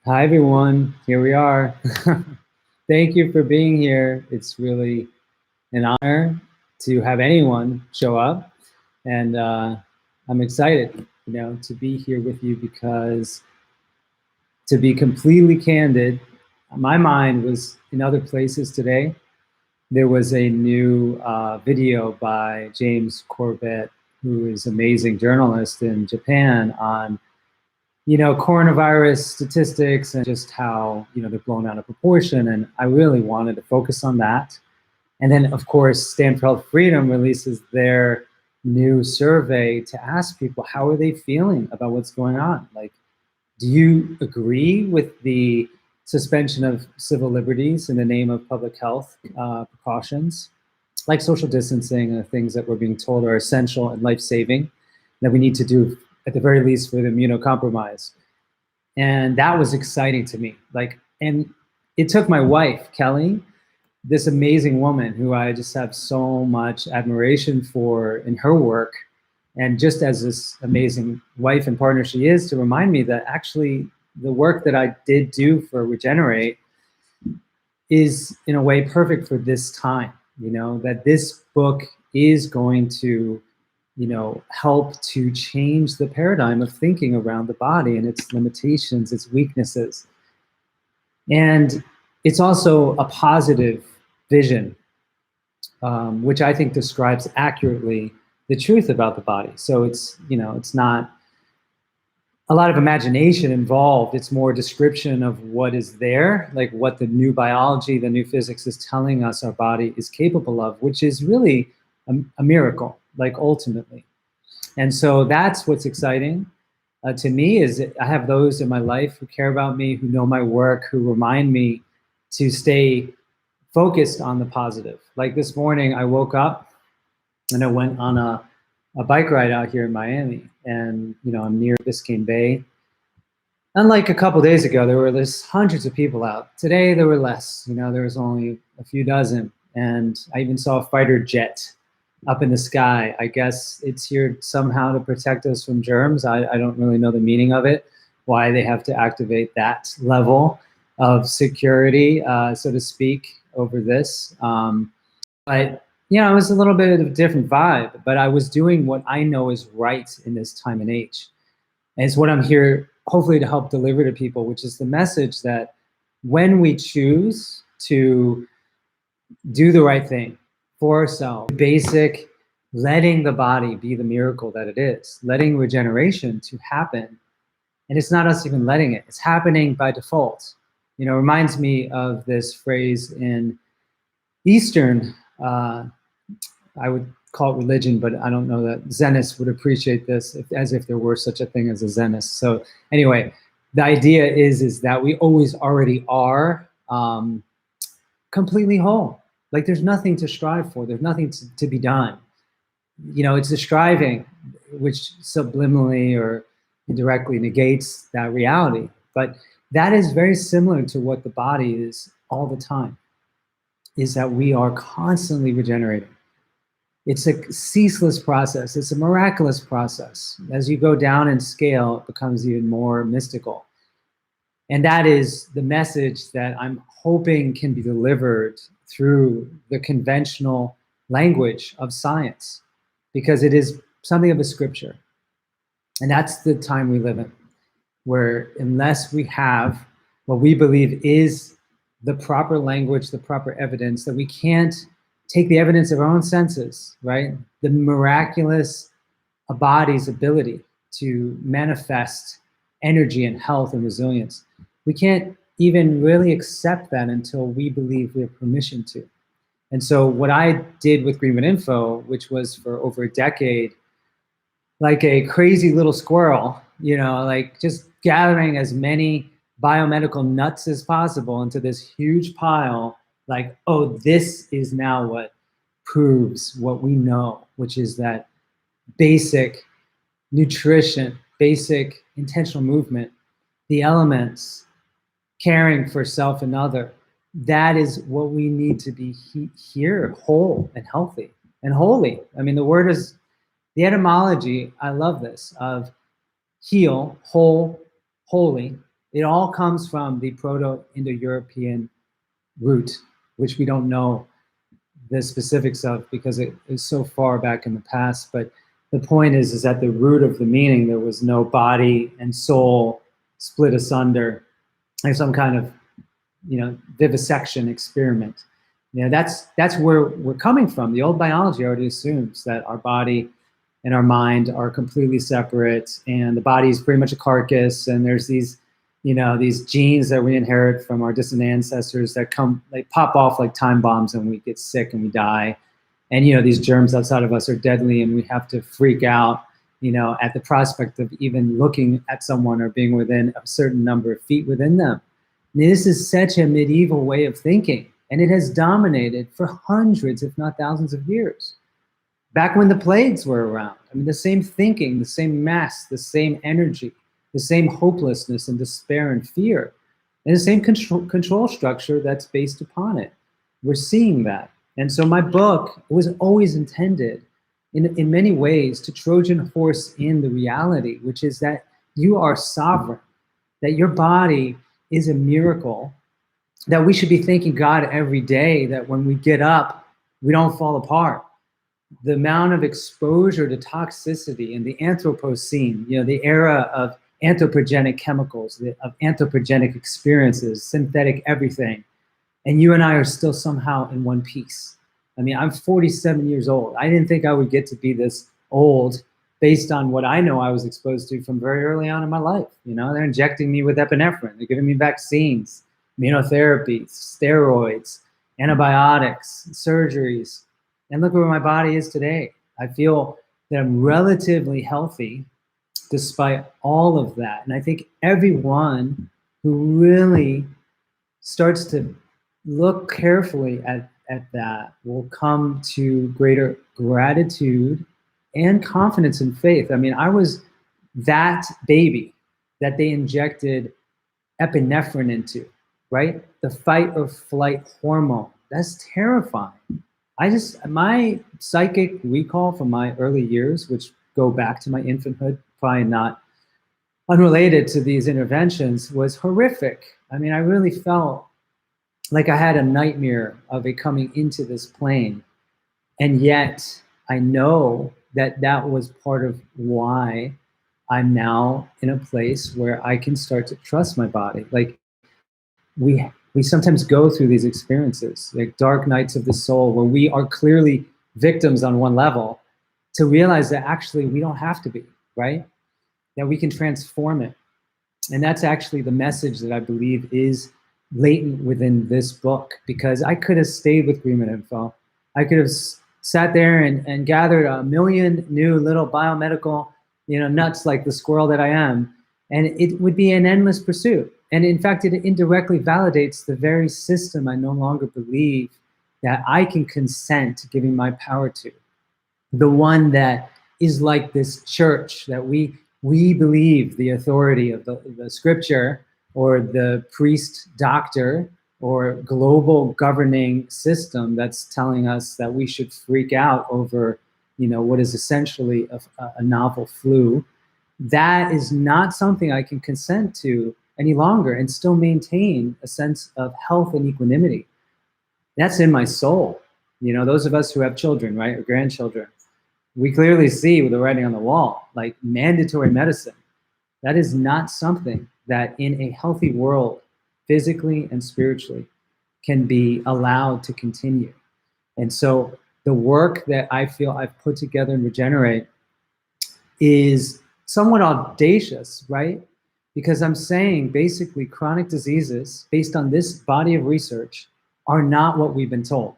Hi, everyone. Here we are. Thank you for being here. It's really an honor to have anyone show up. And I'm excited, to be here with you because, to be completely candid, my mind was in other places today. There was a new video by James Corbett, who is an amazing journalist in Japan, on coronavirus statistics and just how, they're blown out of proportion. And I really wanted to focus on that. And then, of course, Stand for Health Freedom releases their new survey to ask people, how are they feeling about what's going on? Like, do you agree with the suspension of civil liberties in the name of public health precautions, like social distancing and the things that we're being told are essential and life-saving, that we need to do at the very least for the immunocompromised? And that was exciting to me. And it took my wife, Kelly, this amazing woman who I just have so much admiration for in her work, and just as this amazing wife and partner she is, to remind me that actually the work that I did do for Regenerate is in a way perfect for this time, that this book is going to, help to change the paradigm of thinking around the body and its limitations, its weaknesses. And it's also a positive vision, which I think describes accurately the truth about the body. So it's not a lot of imagination involved. It's more description of what is there, like what the new biology, the new physics is telling us our body is capable of, which is really a miracle, like ultimately. And so that's what's exciting to me, is I have those in my life who care about me, who know my work, who remind me to stay focused on the positive. Like this morning, I woke up and I went on a bike ride out here in Miami, and I'm near Biscayne Bay. Unlike a couple days ago, there were hundreds of people out. Today there were less. There was only a few dozen, and I even saw a fighter jet up in the sky. I guess it's here somehow to protect us from germs. I don't really know the meaning of it, why they have to activate that level of security, so to speak, over this. But it was a little bit of a different vibe, but I was doing what I know is right in this time and age. And it's what I'm here hopefully to help deliver to people, which is the message that when we choose to do the right thing for ourselves, basic, letting the body be the miracle that it is, letting regeneration to happen. And it's not us even letting it, it's happening by default. It reminds me of this phrase in Eastern, I would call it religion, but I don't know that Zenists would appreciate this, as if there were such a thing as a Zenist. So anyway, the idea is that we always already are completely whole. Like there's nothing to strive for. There's nothing to be done. It's the striving which subliminally or indirectly negates that reality. But that is very similar to what the body is all the time, is that we are constantly regenerating. It's a ceaseless process. It's a miraculous process. As you go down in scale, it becomes even more mystical. And that is the message that I'm hoping can be delivered through the conventional language of science, because it is something of a scripture. And that's the time we live in, where unless we have what we believe is the proper language, the proper evidence, that we can't take the evidence of our own senses, right? The miraculous body's ability to manifest energy and health and resilience. We can't even really accept that until we believe we have permission to. And so what I did with Greenwood Info, which was for over a decade, like a crazy little squirrel, like just gathering as many biomedical nuts as possible into this huge pile, like, oh, this is now what proves what we know, which is that basic nutrition, basic intentional movement, the elements, caring for self and other, that is what we need to be here, whole and healthy and holy. I mean, the word is, the etymology, I love this, of heal, whole, holy, It all comes from the Proto-Indo-European root, which we don't know the specifics of because it is so far back in the past. But the point is at the root of the meaning, there was no body and soul split asunder, like some kind of, vivisection experiment. That's where we're coming from. The old biology already assumes that our body and our mind are completely separate, and the body is pretty much a carcass, and there's these these genes that we inherit from our distant ancestors that pop off like time bombs, and we get sick and we die. And these germs outside of us are deadly, and we have to freak out at the prospect of even looking at someone or being within a certain number of feet within them. This is such a medieval way of thinking, and it has dominated for hundreds, if not thousands of years. Back when the plagues were around, I mean, the same thinking, the same mass, the same energy, the same hopelessness and despair and fear, and the same control structure that's based upon it. We're seeing that. And so my book was always intended in many ways to Trojan horse in the reality, which is that you are sovereign, that your body is a miracle, that we should be thanking God every day that when we get up, we don't fall apart. The amount of exposure to toxicity in the Anthropocene, the era of anthropogenic chemicals, of anthropogenic experiences, synthetic everything, and you and I are still somehow in one piece. I mean, I'm 47 years old. I didn't think I would get to be this old based on what I know I was exposed to from very early on in my life. They're injecting me with epinephrine. They're giving me vaccines, immunotherapies, steroids, antibiotics, surgeries. And look where my body is today. I feel that I'm relatively healthy despite all of that. And I think everyone who really starts to look carefully at that will come to greater gratitude and confidence and faith. I mean, I was that baby that they injected epinephrine into, right? The fight or flight hormone. That's terrifying. My psychic recall from my early years, which go back to my infanthood, probably not unrelated to these interventions, was horrific. I mean, I really felt like I had a nightmare of it coming into this plane. And yet I know that that was part of why I'm now in a place where I can start to trust my body. Like we sometimes go through these experiences, like dark nights of the soul, where we are clearly victims on one level, to realize that actually we don't have to be, right? That we can transform it. And that's actually the message that I believe is latent within this book, because I could have stayed with Greenman Info. I could have sat there and gathered a million new little biomedical, nuts like the squirrel that I am, and it would be an endless pursuit. And in fact, it indirectly validates the very system I no longer believe that I can consent to giving my power to. The one that is like this church that we believe the authority of the scripture, or the priest doctor, or global governing system that's telling us that we should freak out over, what is essentially a novel flu. That is not something I can consent to any longer and still maintain a sense of health and equanimity. That's in my soul. Those of us who have children, right, or grandchildren, we clearly see with the writing on the wall, like mandatory medicine. That is not something that in a healthy world, physically and spiritually, can be allowed to continue. And so the work that I feel I've put together in Regenerate is somewhat audacious, right? Because I'm saying basically chronic diseases, based on this body of research, are not what we've been told.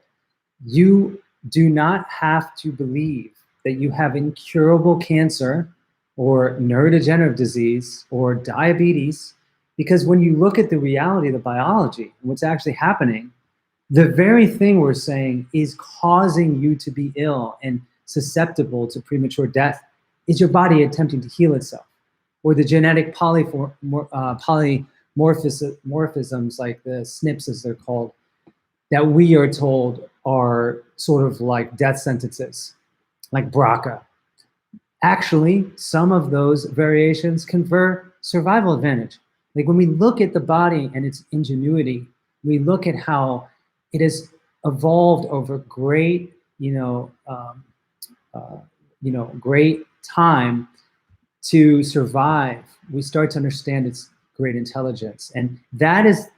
You do not have to believe that you have incurable cancer or neurodegenerative disease or diabetes, because when you look at the reality of the biology and what's actually happening, the very thing we're saying is causing you to be ill and susceptible to premature death is your body attempting to heal itself, or the genetic polymorphisms, like the SNPs as they're called, that we are told are sort of like death sentences, like BRCA. Actually, some of those variations confer survival advantage. Like when we look at the body and its ingenuity, we look at how it has evolved over great, great time to survive. We start to understand its great intelligence, and that is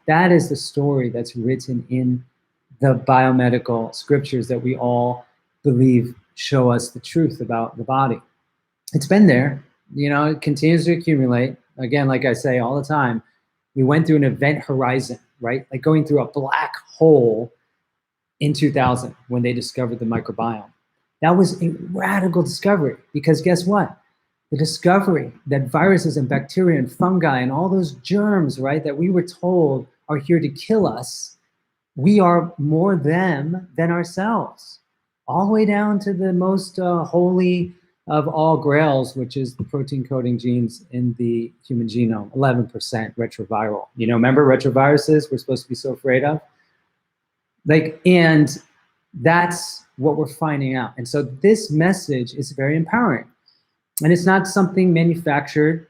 the story that's written in the biomedical scriptures that we all believe show us the truth about the body. It's been there, it continues to accumulate. Again, like I say all the time, we went through an event horizon, right? Like going through a black hole in 2000 when they discovered the microbiome. That was a radical discovery, because guess what? The discovery that viruses and bacteria and fungi and all those germs, right, that we were told are here to kill us, we are more them than ourselves, all the way down to the most holy of all grails, which is the protein coding genes in the human genome, 11% retroviral. Remember retroviruses we're supposed to be so afraid of? And that's what we're finding out. And so this message is very empowering. And it's not something manufactured.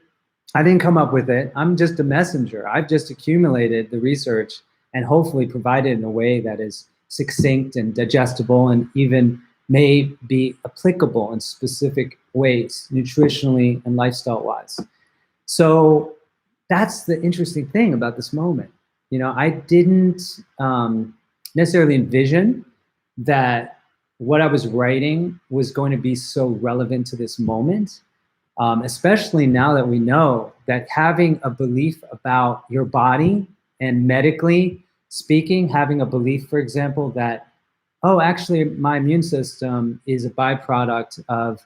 I didn't come up with it. I'm just a messenger. I've just accumulated the research and hopefully provided in a way that is succinct and digestible and even may be applicable in specific ways, nutritionally and lifestyle-wise. So that's the interesting thing about this moment. I didn't necessarily envision that what I was writing was going to be so relevant to this moment, especially now that we know that having a belief about your body, and medically speaking, having a belief, for example, that, oh, actually my immune system is a byproduct of,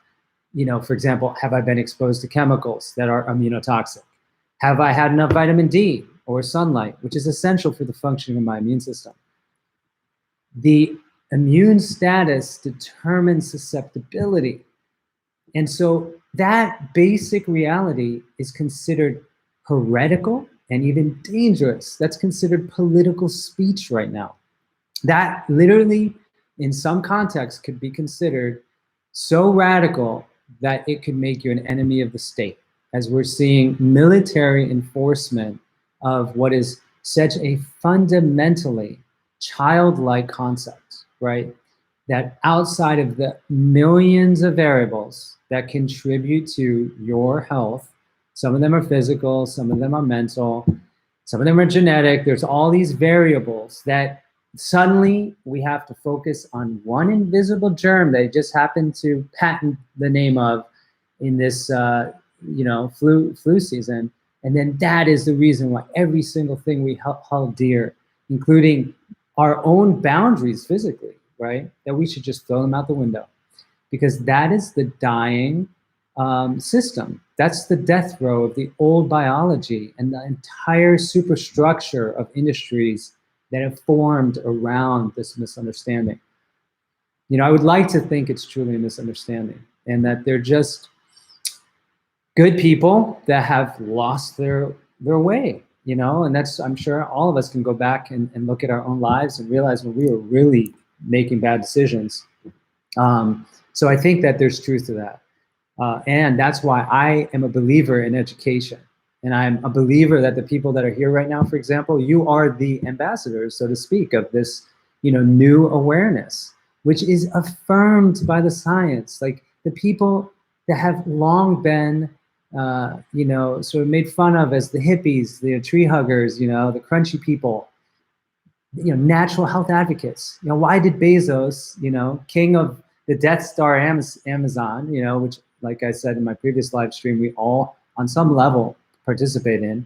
for example, have I been exposed to chemicals that are immunotoxic? Have I had enough vitamin D or sunlight, which is essential for the functioning of my immune system? The immune status determines susceptibility. And so that basic reality is considered heretical and even dangerous. That's considered political speech right now. That literally, in some contexts, could be considered so radical that it could make you an enemy of the state, as we're seeing military enforcement of what is such a fundamentally childlike concept, right? That outside of the millions of variables that contribute to your health, some of them are physical, some of them are mental, some of them are genetic. There's all these variables that suddenly we have to focus on one invisible germ they just happen to patent the name of in this flu season. And then that is the reason why every single thing we hold dear, including our own boundaries physically, right, that we should just throw them out the window, because that is the dying system. That's the death row of the old biology and the entire superstructure of industries that have formed around this misunderstanding. I would like to think it's truly a misunderstanding and that they're just good people that have lost their way, and that's, I'm sure all of us can go back and look at our own lives and realize when we were really making bad decisions. So I think that there's truth to that. And that's why I am a believer in education. And I'm a believer that the people that are here right now, for example, you are the ambassadors, so to speak, of this, new awareness, which is affirmed by the science. Like the people that have long been, sort of made fun of as the hippies, the tree huggers, the crunchy people, natural health advocates. Why did Bezos, king of the Death Star Amazon, which, like I said in my previous live stream, we all on some level participate in,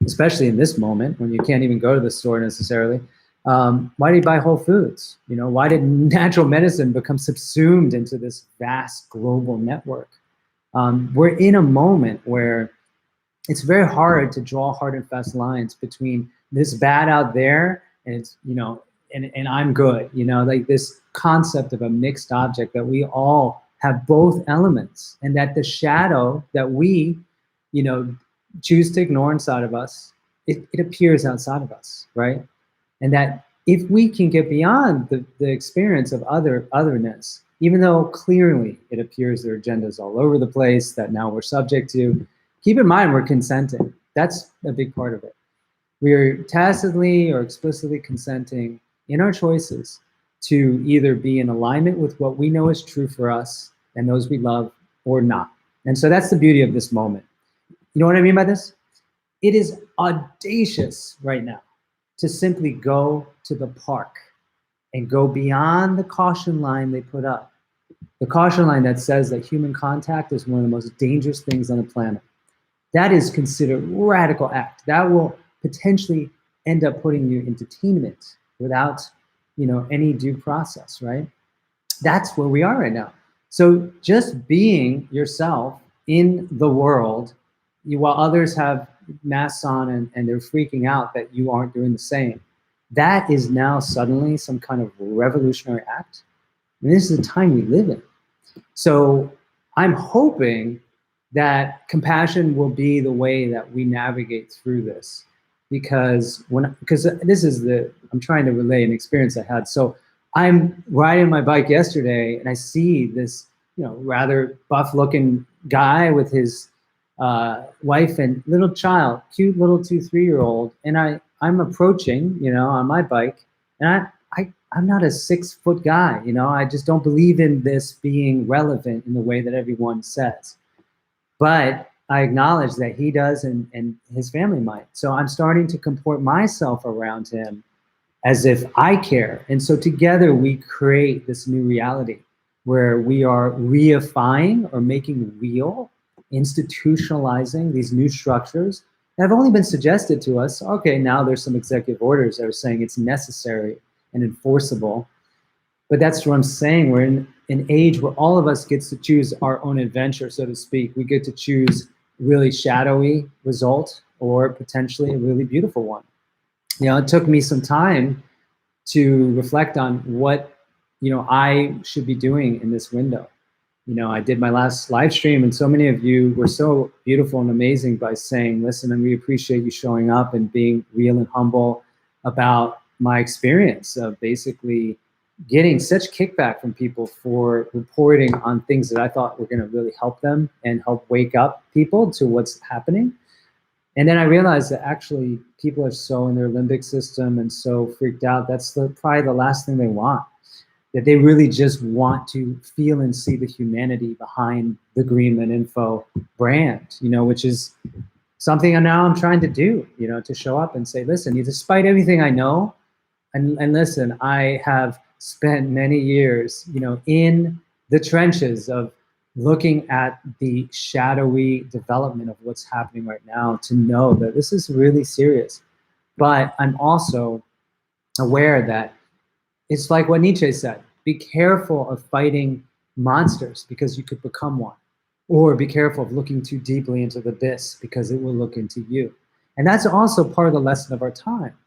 especially in this moment when you can't even go to the store necessarily. Why did he buy Whole Foods? Why did natural medicine become subsumed into this vast global network? We're in a moment where it's very hard to draw hard and fast lines between this bad out there and it's, and I'm good, like this concept of a mixed object, that we all have both elements, and that the shadow that we, choose to ignore inside of us, it appears outside of us, right? And that if we can get beyond the experience of otherness, even though clearly it appears there are agendas all over the place that now we're subject to, keep in mind we're consenting. That's a big part of it. We are tacitly or explicitly consenting in our choices to either be in alignment with what we know is true for us and those we love or not. And so that's the beauty of this moment. You know what I mean by this? It is audacious right now to simply go to the park and go beyond the caution line they put up. The caution line that says that human contact is one of the most dangerous things on the planet. That is considered a radical act. That will potentially end up putting you into detainment without, any due process, right? That's where we are right now. So just being yourself in the world, while others have masks on and they're freaking out that you aren't doing the same, that is now suddenly some kind of revolutionary act. And this is the time we live in. So I'm hoping that compassion will be the way that we navigate through this, because I'm trying to relay an experience I had. So I'm riding my bike yesterday and I see this, rather buff looking guy with his wife and little child, cute little 2-3-year-old. And I'm approaching, on my bike, and I'm not a 6-foot guy, I just don't believe in this being relevant in the way that everyone says. But I acknowledge that he does and his family might. So I'm starting to comport myself around him as if I care. And so together we create this new reality where we are reifying or making real, institutionalizing these new structures that have only been suggested to us. Okay, now there's some executive orders that are saying it's necessary and enforceable. But that's what I'm saying. We're in an age where all of us gets to choose our own adventure, so to speak. We get to choose a really shadowy result or potentially a really beautiful one. It took me some time to reflect on what, I should be doing in this window. I did my last live stream and so many of you were so beautiful and amazing by saying, listen, and we appreciate you showing up and being real and humble about my experience of basically getting such kickback from people for reporting on things that I thought were going to really help them and help wake up people to what's happening. And then I realized that actually people are so in their limbic system and so freaked out. That's probably the last thing they want, that they really just want to feel and see the humanity behind the Greenland Info brand, which is something now I'm trying to do, to show up and say, listen, despite everything I know, and listen, I have spent many years, in the trenches of looking at the shadowy development of what's happening right now to know that this is really serious. But I'm also aware that it's like what Nietzsche said, be careful of fighting monsters because you could become one, or be careful of looking too deeply into the abyss because it will look into you. And that's also part of the lesson of our time.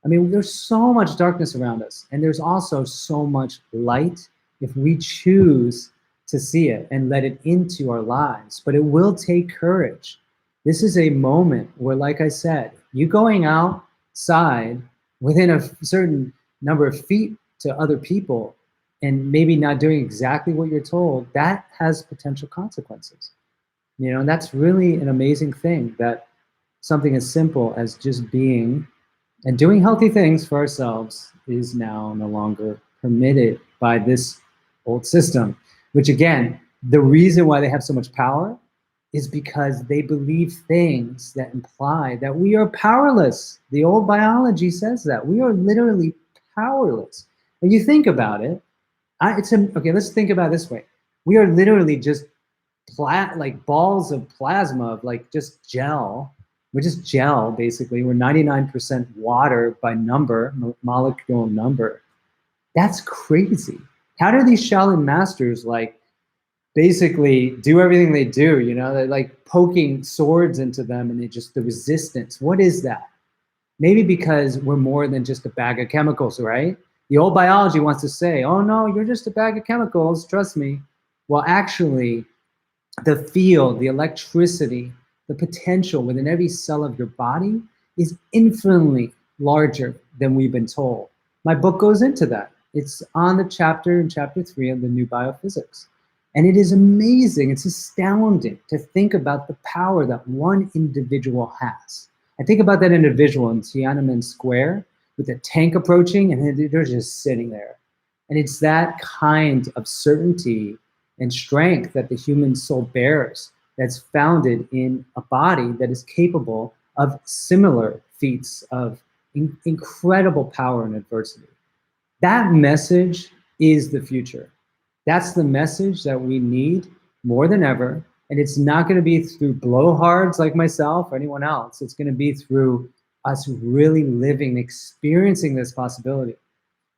I mean, there's so much darkness around us, and there's also so much light if we choose to see it and let it into our lives. But it will take courage. This is a moment where, like I said, you going outside within a certain number of feet to other people and maybe not doing exactly what you're told, that has potential consequences. And that's really an amazing thing, that something as simple as just being and doing healthy things for ourselves is now no longer permitted by this old system, which again, the reason why they have so much power is because they believe things that imply that we are powerless. The old biology says that. We are literally powerless. When you think about it, okay, let's think about it this way. We are literally just like balls of plasma, of like just gel. We're just gel, basically. We're 99% water by number, molecule number. That's crazy. How do these Shaolin masters basically do everything they do? They're like poking swords into them and the resistance. What is that? Maybe because we're more than just a bag of chemicals, right? The old biology wants to say, oh no, you're just a bag of chemicals, trust me. Well, actually, the field, the electricity, the potential within every cell of your body is infinitely larger than we've been told. My book goes into that. It's on the chapter in chapter 3 of the new biophysics. And it is amazing, it's astounding to think about the power that one individual has. I think about that individual in Tiananmen Square with a tank approaching, and they're just sitting there. And it's that kind of certainty and strength that the human soul bears that's founded in a body that is capable of similar feats of incredible power and adversity. That message is the future. That's the message that we need more than ever. And it's not going to be through blowhards like myself or anyone else. It's going to be through us really living, experiencing this possibility.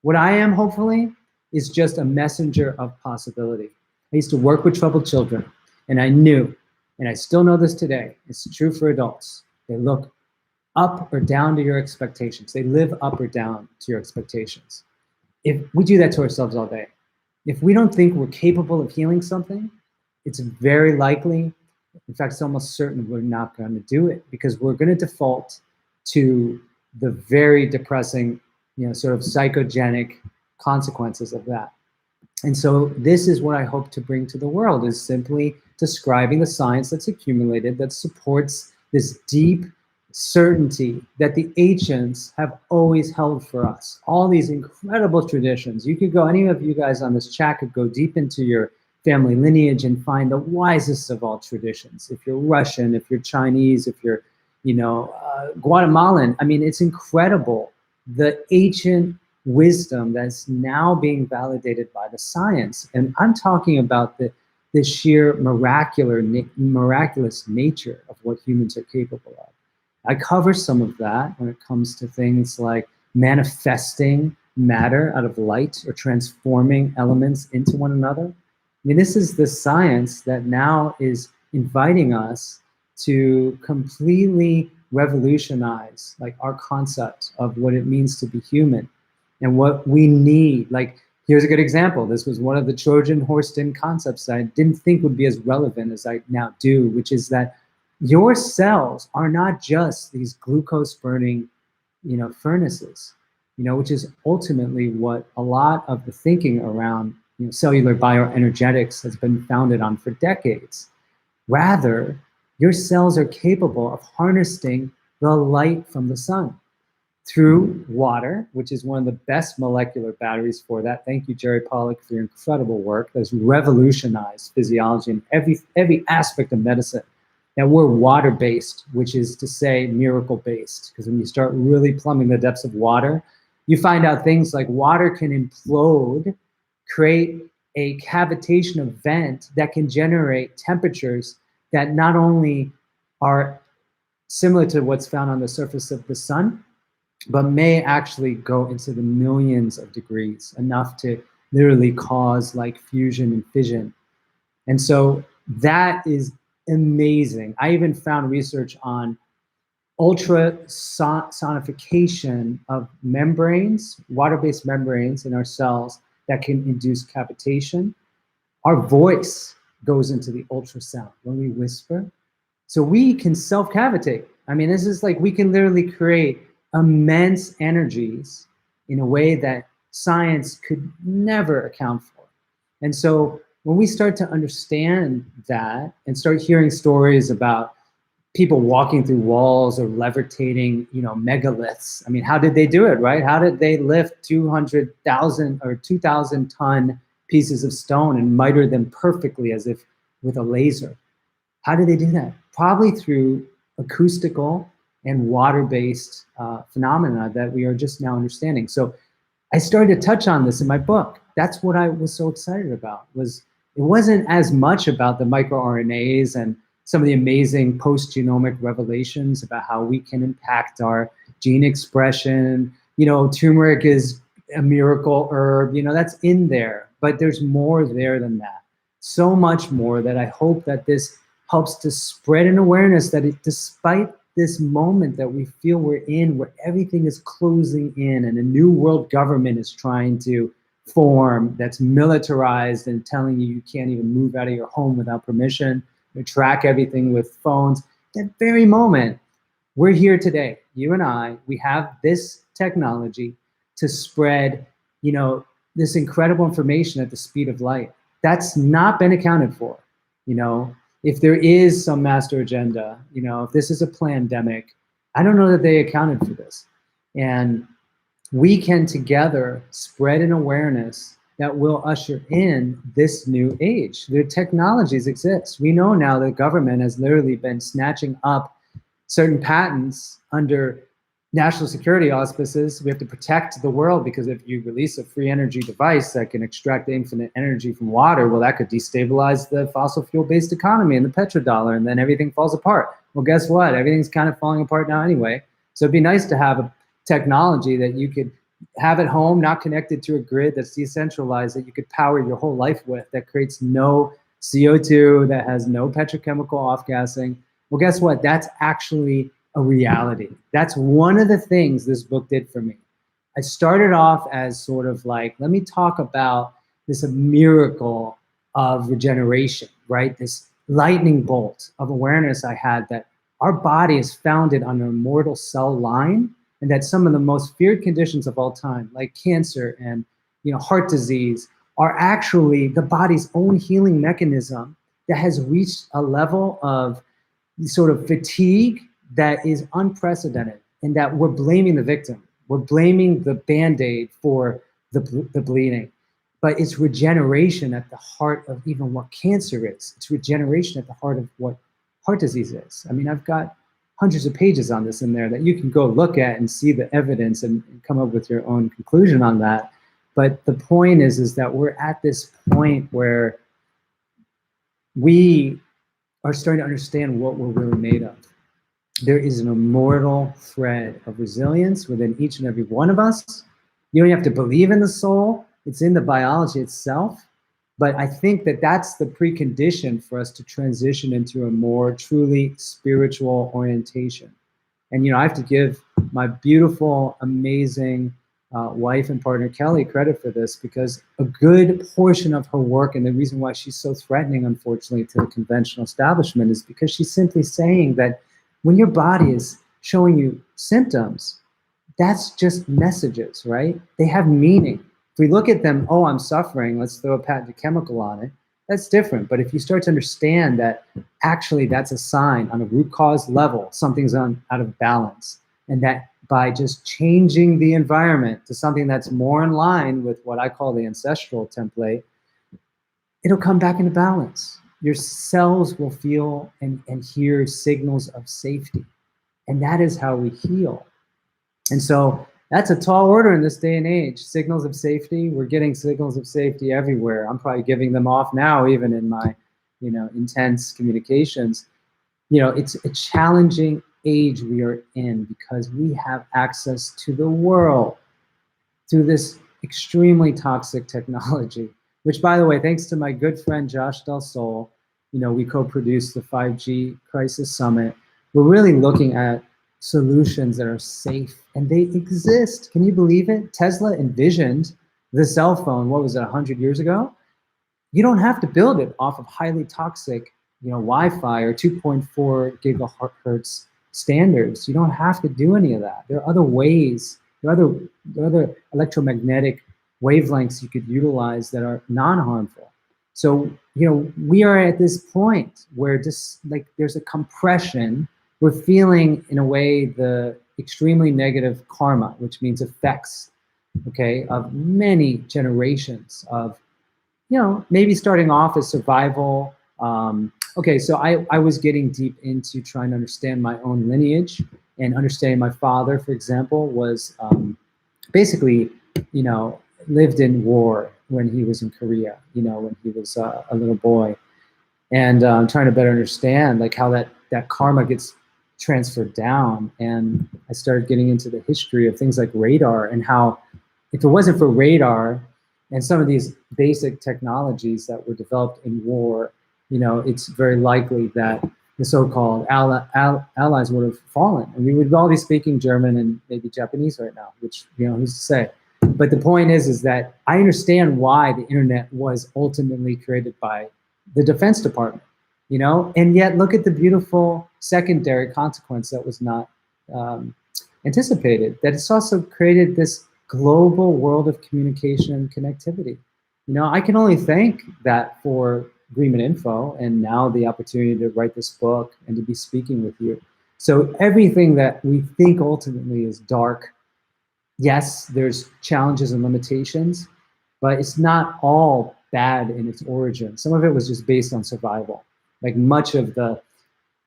What I am, hopefully, is just a messenger of possibility. I used to work with troubled children, and I knew, and I still know this today, it's true for adults. They look up or down to your expectations. They live up or down to your expectations. If we do that to ourselves all day, if we don't think we're capable of healing something, it's very likely, in fact, it's almost certain we're not going to do it, because we're going to default to the very depressing, sort of psychogenic consequences of that. And so this is what I hope to bring to the world, is simply describing the science that's accumulated that supports this deep certainty that the ancients have always held for us. All these incredible traditions. You could go, any of you guys on this chat could go deep into your family lineage and find the wisest of all traditions. If you're Russian, if you're Chinese, if you're, Guatemalan, I mean, it's incredible. The ancient wisdom that's now being validated by the science. And I'm talking about the sheer miraculous nature of what humans are capable of. I cover some of that when it comes to things like manifesting matter out of light or transforming elements into one another. I mean, this is the science that now is inviting us to completely revolutionize like our concept of what it means to be human and what we need. Like, here's a good example. This was one of the Trojan horse-in concepts that I didn't think would be as relevant as I now do, which is that your cells are not just these glucose burning, furnaces, which is ultimately what a lot of the thinking around cellular bioenergetics has been founded on for decades. Rather, your cells are capable of harnessing the light from the sun through water, which is one of the best molecular batteries for that. Thank you, Jerry Pollack, for your incredible work that's revolutionized physiology and every aspect of medicine. Now, we're water-based, which is to say miracle-based, because when you start really plumbing the depths of water, you find out things like water can implode, create a cavitation event that can generate temperatures that not only are similar to what's found on the surface of the sun, but may actually go into the millions of degrees, enough to literally cause like fusion and fission. And so that is amazing. I even found research on ultrasonification of membranes, water-based membranes in our cells that can induce cavitation. Our voice goes into the ultrasound when we whisper. So we can self-cavitate. I mean, this is like, we can literally create immense energies in a way that science could never account for. And so when we start to understand that and start hearing stories about people walking through walls or levitating, megaliths, I mean, how did they do it, right? How did they lift 200,000 or 2,000 ton pieces of stone and miter them perfectly as if with a laser? How did they do that? Probably through acoustical and water-based phenomena that we are just now understanding. So I started to touch on this in my book. That's what I was so excited about. It wasn't as much about the microRNAs and some of the amazing post-genomic revelations about how we can impact our gene expression. Turmeric is a miracle herb, that's in there, but there's more there than that. So much more, that I hope that this helps to spread an awareness that despite this moment that we feel we're in, where everything is closing in and a new world government is trying to form that's militarized and telling you can't even move out of your home without permission, you track everything with phones. That very moment, we're here today, you and I, we have this technology to spread, this incredible information at the speed of light. That's not been accounted for. You know, if there is some master agenda, you know, if this is a pandemic, I don't know that they accounted for this. And we can together spread an awareness that will usher in this new age. The technologies exist. We know now that government has literally been snatching up certain patents under national security auspices. We have to protect the world, because if you release a free energy device that can extract infinite energy from water, well, that could destabilize the fossil fuel-based economy and the petrodollar, and then everything falls apart. Well, guess what? Everything's kind of falling apart now anyway. So it'd be nice to have a technology that you could have at home, not connected to a grid, that's decentralized, that you could power your whole life with, that creates no CO2, that has no petrochemical off-gassing. Well, guess what? That's actually a reality. That's one of the things this book did for me. I started off as sort of like, let me talk about this miracle of regeneration, right? This lightning bolt of awareness I had that our body is founded on an immortal cell line, and that some of the most feared conditions of all time, like cancer and, you know, heart disease, are actually the body's own healing mechanism that has reached a level of sort of fatigue that is unprecedented, and that we're blaming the victim. We're blaming the Band-Aid for the bleeding. But it's regeneration at the heart of even what cancer is. It's regeneration at the heart of what heart disease is. I mean, I've got hundreds of pages on this in there that you can go look at and see the evidence and come up with your own conclusion on that. But the point is that we're at this point where we are starting to understand what we're really made of. There is an immortal thread of resilience within each and every one of us. You don't have to believe in the soul. It's in the biology itself. But I think that that's the precondition for us to transition into a more truly spiritual orientation. And, you know, I have to give my beautiful, amazing wife and partner, Kelly, credit for this, because a good portion of her work, and the reason why she's so threatening, unfortunately, to the conventional establishment, is because she's simply saying that when your body is showing you symptoms, that's just messages, right? They have meaning. If we look at them, oh, I'm suffering, let's throw a patented chemical on it, that's different. But if you start to understand that actually that's a sign on a root cause level, something's out of balance, and that by just changing the environment to something that's more in line with what I call the ancestral template, it'll come back into balance. Your cells will feel and hear signals of safety. And that is how we heal. And so that's a tall order in this day and age. Signals of safety, we're getting signals of safety everywhere. I'm probably giving them off now, even in my, you know, intense communications. You know, it's a challenging age we are in because we have access to the world through this extremely toxic technology, which, by the way, thanks to my good friend Josh Del Sol, you know, we co-produced the 5G Crisis Summit. We're really looking at solutions that are safe, and they exist. Can you believe it? Tesla envisioned the cell phone, what was it, 100 years ago? You don't have to build it off of highly toxic, you know, Wi-Fi or 2.4 gigahertz standards. You don't have to do any of that. There are other ways, there are other electromagnetic wavelengths you could utilize that are non-harmful. So, you know, we are at this point where just like there's a compression. We're feeling, in a way, the extremely negative karma, which means effects, okay, of many generations of, you know, maybe starting off as survival. Okay, so I was getting deep into trying to understand my own lineage and understanding my father, for example, was basically, you know, lived in war when he was in Korea, you know, when he was a little boy. And trying to better understand like how that karma gets transferred down. And I started getting into the history of things like radar and how if it wasn't for radar and some of these basic technologies that were developed in war, you know, it's very likely that the so-called allies would have fallen. And we would all be speaking German and maybe Japanese right now, which, you know, who's to say? But the point is that I understand why the internet was ultimately created by the Defense Department, you know, and yet look at the beautiful secondary consequence that was not anticipated, that it's also created this global world of communication and connectivity. I can only thank that for Agreement Info and now the opportunity to write this book and to be speaking with you. So everything that we think ultimately is dark, yes, there's challenges and limitations, but it's not all bad in its origin. Some of it was just based on survival. Like much of the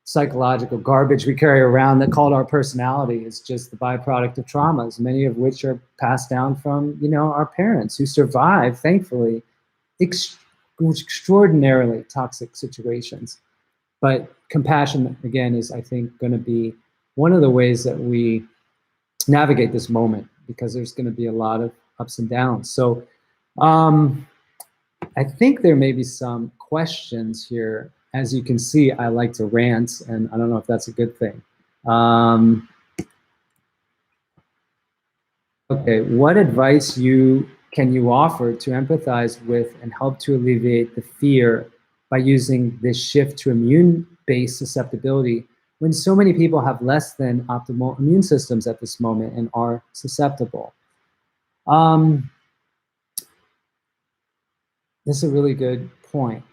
psychological garbage we carry around that called our personality is just the byproduct of traumas, many of which are passed down from, our parents who survived, thankfully, extraordinarily toxic situations. But compassion, again, is, I think, going to be one of the ways that we navigate this moment, because there's going to be a lot of ups and downs. So I think there may be some questions here. As you can see, I like to rant, and I don't know if that's a good thing. Okay, what advice can you offer to empathize with and help to alleviate the fear by using this shift to immune-based susceptibility when so many people have less than optimal immune systems at this moment and are susceptible? This is a really good point.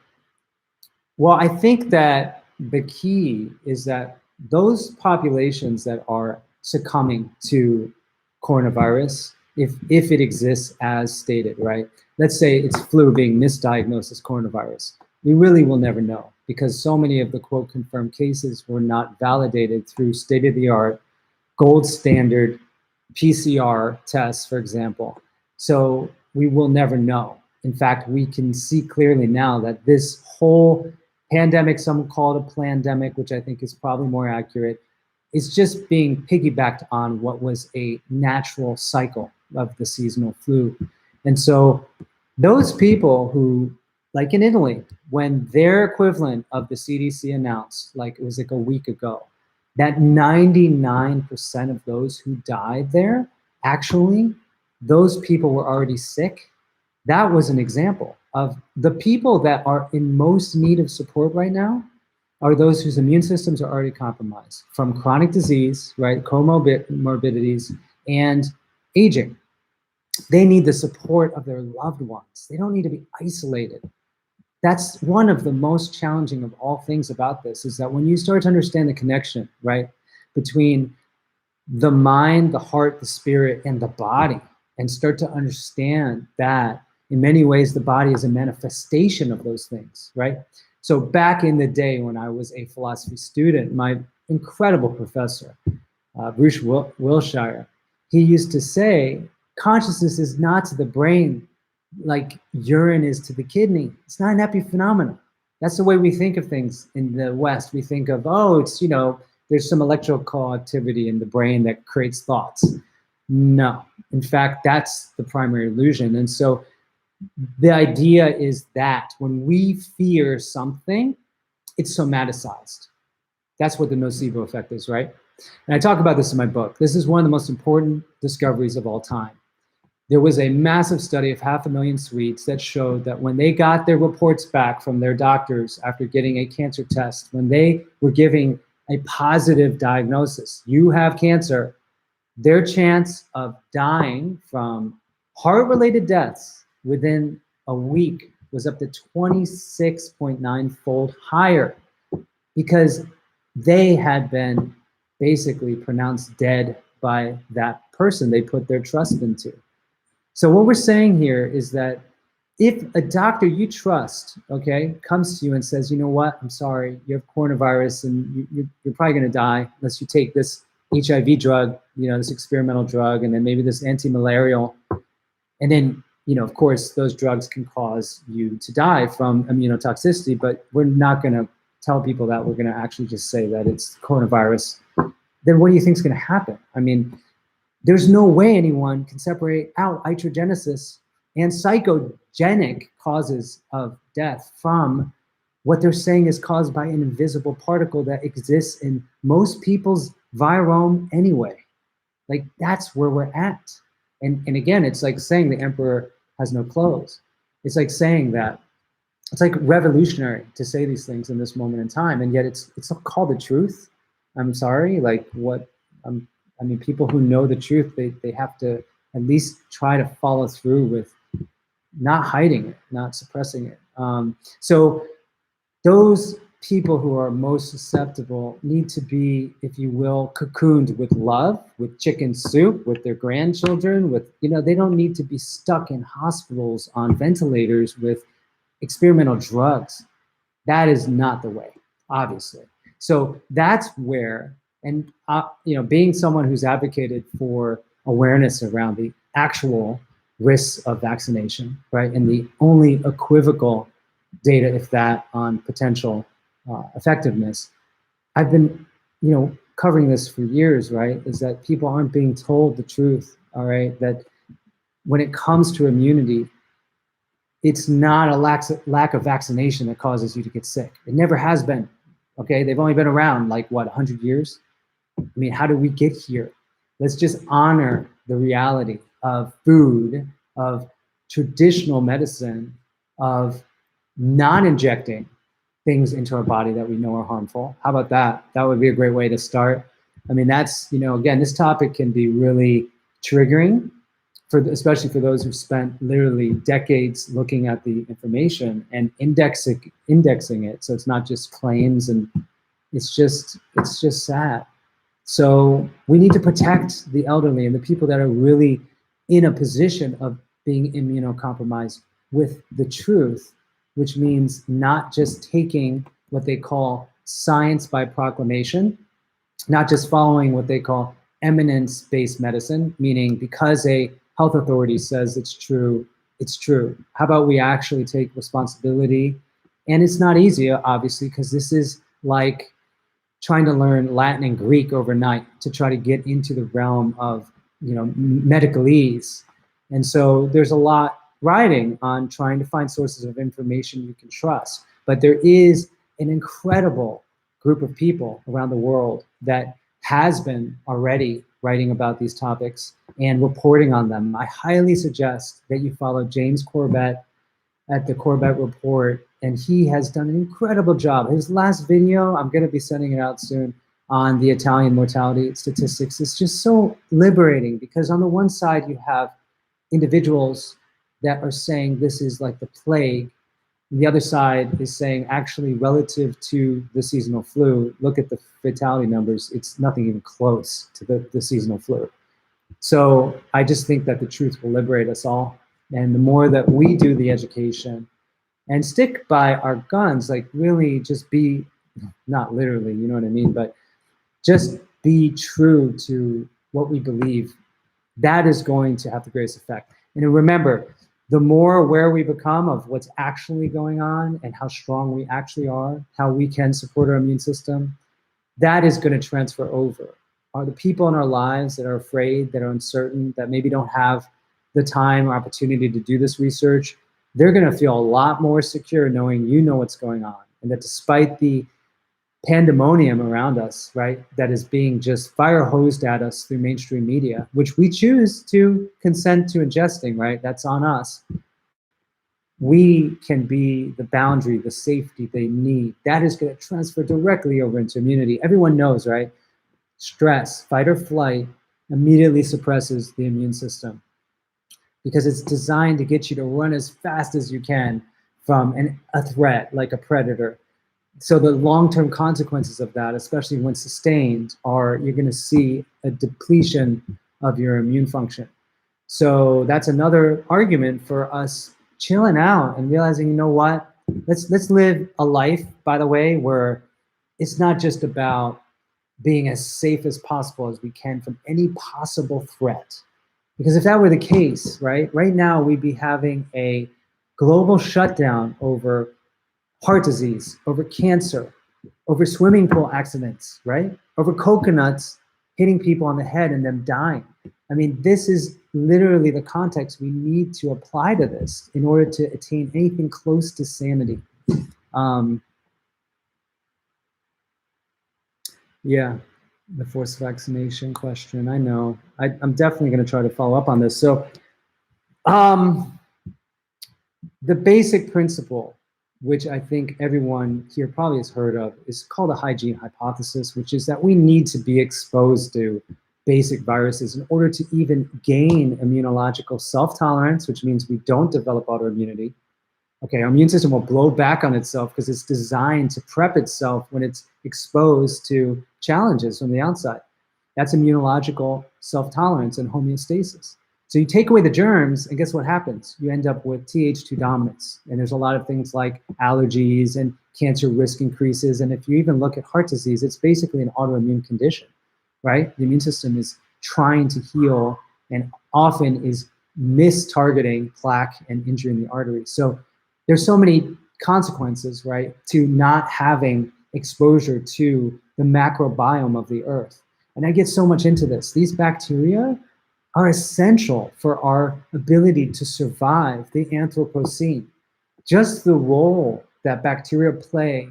Well, I think that the key is that those populations that are succumbing to coronavirus, if it exists as stated, right? Let's say it's flu being misdiagnosed as coronavirus. We really will never know, because so many of the quote confirmed cases were not validated through state-of-the-art, gold standard PCR tests, for example. So we will never know. In fact, we can see clearly now that this whole pandemic, some call it a plandemic, which I think is probably more accurate, is just being piggybacked on what was a natural cycle of the seasonal flu. And so those people who, like in Italy, when their equivalent of the CDC announced, like it was like a week ago, that 99% of those who died there, actually, those people were already sick. That was an example of the people that are in most need of support right now are those whose immune systems are already compromised from chronic disease, right, comorbidities, and aging. They need the support of their loved ones. They don't need to be isolated. That's one of the most challenging of all things about this, is that when you start to understand the connection, right, between the mind, the heart, the spirit, and the body, and start to understand that in many ways the body is a manifestation of those things, right? So back in the day when I was a philosophy student, my incredible professor, Bruce Wilshire, he used to say, consciousness is not to the brain like urine is to the kidney. It's not an epiphenomenon. That's the way we think of things in the West. We think of, oh, it's, there's some electrical activity in the brain that creates thoughts. No, in fact, that's the primary illusion. And so the idea is that when we fear something, it's somaticized. That's what the nocebo effect is, right? And I talk about this in my book. This is one of the most important discoveries of all time. There was a massive study of 500,000 Swedes that showed that when they got their reports back from their doctors after getting a cancer test, when they were giving a positive diagnosis, you have cancer, their chance of dying from heart-related deaths within a week was up to 26.9-fold higher, because they had been basically pronounced dead by that person they put their trust into. So what we're saying here is that if a doctor you trust, okay, comes to you and says, you know what, I'm sorry, you have coronavirus and you're probably going to die unless you take this HIV drug, this experimental drug, and then maybe this anti-malarial, and then, of course, those drugs can cause you to die from immunotoxicity, but we're not going to tell people that. We're going to actually just say that it's coronavirus. Then what do you think is going to happen? I mean, there's no way anyone can separate out iatrogenesis and psychogenic causes of death from what they're saying is caused by an invisible particle that exists in most people's virome anyway. Like, that's where we're at. And again, it's like saying the emperor has no clothes. It's like saying that. It's like revolutionary to say these things in this moment in time, and yet it's called the truth. I'm sorry, like what, I mean, people who know the truth, they have to at least try to follow through with not hiding it, not suppressing it. So those people who are most susceptible need to be, if you will, cocooned with love, with chicken soup, with their grandchildren, with, you know, they don't need to be stuck in hospitals on ventilators with experimental drugs. That is not the way, obviously. So that's where, and you know, being someone who's advocated for awareness around the actual risks of vaccination, right, and the only equivocal data, if that, on potential effectiveness. I've been, you know, covering this for years, right? Is that people aren't being told the truth, all right? That when it comes to immunity, it's not a lack of vaccination that causes you to get sick. It never has been. Okay, they've only been around like what, 100 years? I mean, how did we get here? Let's just honor the reality of food, of traditional medicine, of not injecting things into our body that we know are harmful. How about that? That would be a great way to start. I mean, that's, you know, again, this topic can be really triggering, for especially for those who spent literally decades looking at the information and indexing it. So it's not just claims, and it's just sad. So we need to protect the elderly and the people that are really in a position of being immunocompromised with the truth, which means not just taking what they call science by proclamation, not just following what they call eminence-based medicine, meaning because a health authority says it's true, it's true. How about we actually take responsibility? And it's not easy, obviously, because this is like trying to learn Latin and Greek overnight to try to get into the realm of, you know, medicalese. And so there's a lot riding on trying to find sources of information you can trust. But there is an incredible group of people around the world that has been already writing about these topics and reporting on them. I highly suggest that you follow James Corbett at the Corbett Report, and he has done an incredible job. His last video, I'm going to be sending it out soon, on the Italian mortality statistics, is just so liberating, because on the one side you have individuals that are saying this is like the plague. The other side is saying, actually, relative to the seasonal flu, look at the fatality numbers. It's nothing even close to the seasonal flu. So I just think that the truth will liberate us all. And the more that we do the education and stick by our guns, like really just be, not literally, you know what I mean, but just be true to what we believe, that is going to have the greatest effect. And remember, the more aware we become of what's actually going on and how strong we actually are, how we can support our immune system, that is going to transfer over. Are the people in our lives that are afraid, that are uncertain, that maybe don't have the time or opportunity to do this research, they're going to feel a lot more secure knowing you know what's going on, and that despite the pandemonium around us, right, that is being just fire hosed at us through mainstream media, which we choose to consent to ingesting, right, that's on us, we can be the boundary, the safety they need. That is going to transfer directly over into immunity. Everyone knows, right, stress, fight or flight, immediately suppresses the immune system, because it's designed to get you to run as fast as you can from a threat, like a predator. So the long-term consequences of that, especially when sustained, are you're going to see a depletion of your immune function. So that's another argument for us chilling out and realizing, you know what, let's live a life, by the way, where it's not just about being as safe as possible as we can from any possible threat. Because if that were the case, right now we'd be having a global shutdown over heart disease, over cancer, over swimming pool accidents, right? Over coconuts hitting people on the head and them dying. I mean, this is literally the context we need to apply to this in order to attain anything close to sanity. Yeah, the forced vaccination question, I know. I'm definitely going to try to follow up on this. So the basic principle, which I think everyone here probably has heard of, is called a hygiene hypothesis, which is that we need to be exposed to basic viruses in order to even gain immunological self-tolerance, which means we don't develop autoimmunity. Okay, our immune system will blow back on itself because it's designed to prep itself when it's exposed to challenges from the outside. That's immunological self-tolerance and homeostasis. So you take away the germs, and guess what happens? You end up with Th2 dominance. And there's a lot of things like allergies and cancer risk increases. And if you even look at heart disease, it's basically an autoimmune condition, right? The immune system is trying to heal and often is mistargeting plaque and injury in the arteries. So there's so many consequences, right, to not having exposure to the macrobiome of the earth. And I get so much into this. These bacteria are essential for our ability to survive the Anthropocene. Just the role that bacteria play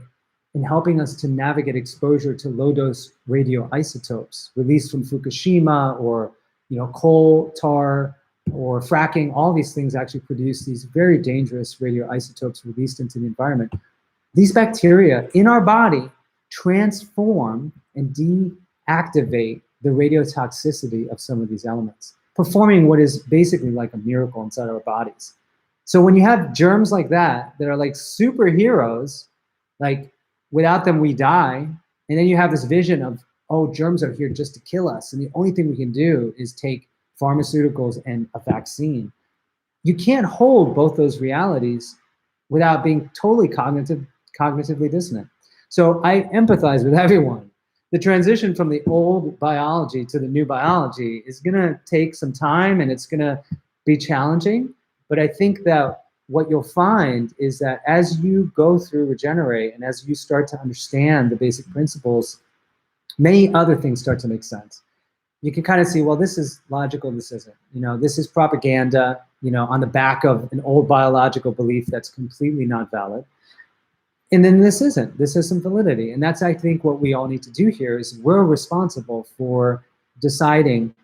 in helping us to navigate exposure to low-dose radioisotopes released from Fukushima, or coal tar, or fracking. All these things actually produce these very dangerous radioisotopes released into the environment. These bacteria in our body transform and deactivate the radiotoxicity of some of these elements, performing what is basically like a miracle inside our bodies. So when you have germs like that are like superheroes, like without them we die, and then you have this vision of, oh, germs are here just to kill us, and the only thing we can do is take pharmaceuticals and a vaccine. You can't hold both those realities without being totally cognitively dissonant. So I empathize with everyone. The transition from the old biology to the new biology is gonna take some time, and it's gonna be challenging. But I think that what you'll find is that as you go through Regenerate and as you start to understand the basic principles, many other things start to make sense. You can kind of see, well, this is logical, this isn't. This is propaganda, on the back of an old biological belief that's completely not valid. And then this isn't. This has some validity. And that's, I think, what we all need to do here is we're responsible for deciding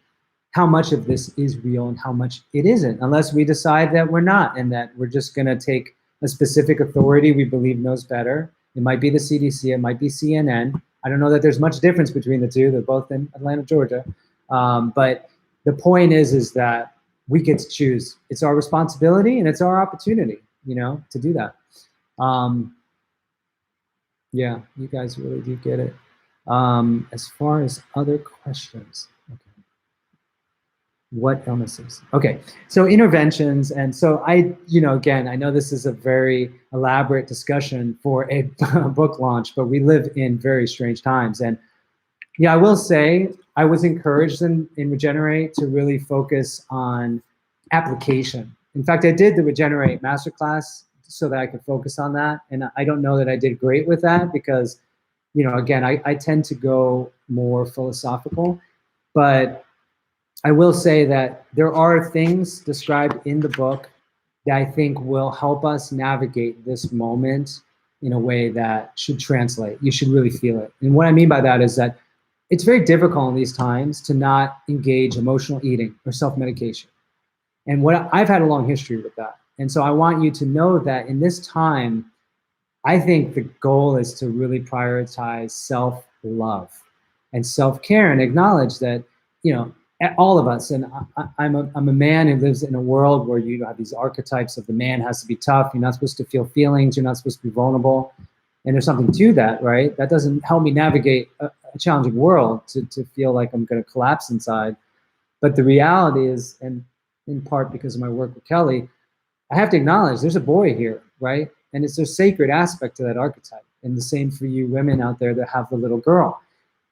how much of this is real and how much it isn't, unless we decide that we're not, and that we're just going to take a specific authority we believe knows better. It might be the CDC, it might be CNN. I don't know that there's much difference between the two. They're both in Atlanta, Georgia. But the point is that we get to choose. It's our responsibility and it's our opportunity, to do that. Yeah, you guys really do get it. As far as other questions, okay. What illnesses? Okay, so interventions. And so again, I know this is a very elaborate discussion for a book launch, but we live in very strange times. And yeah, I will say I was encouraged in Regenerate to really focus on application. In fact, I did the Regenerate Masterclass so that I could focus on that. And I don't know that I did great with that because, again, I tend to go more philosophical. But I will say that there are things described in the book that I think will help us navigate this moment in a way that should translate. You should really feel it. And what I mean by that is that it's very difficult in these times to not engage emotional eating or self-medication. And I've had a long history with that. And so I want you to know that in this time, I think the goal is to really prioritize self-love and self-care and acknowledge that, all of us, and I'm a man who lives in a world where you have these archetypes of the man has to be tough, you're not supposed to feel feelings, you're not supposed to be vulnerable. And there's something to that, right? That doesn't help me navigate a challenging world to feel like I'm going to collapse inside. But the reality is, and in part because of my work with Kelly, I have to acknowledge there's a boy here, right? And it's a sacred aspect to that archetype. And the same for you women out there that have the little girl.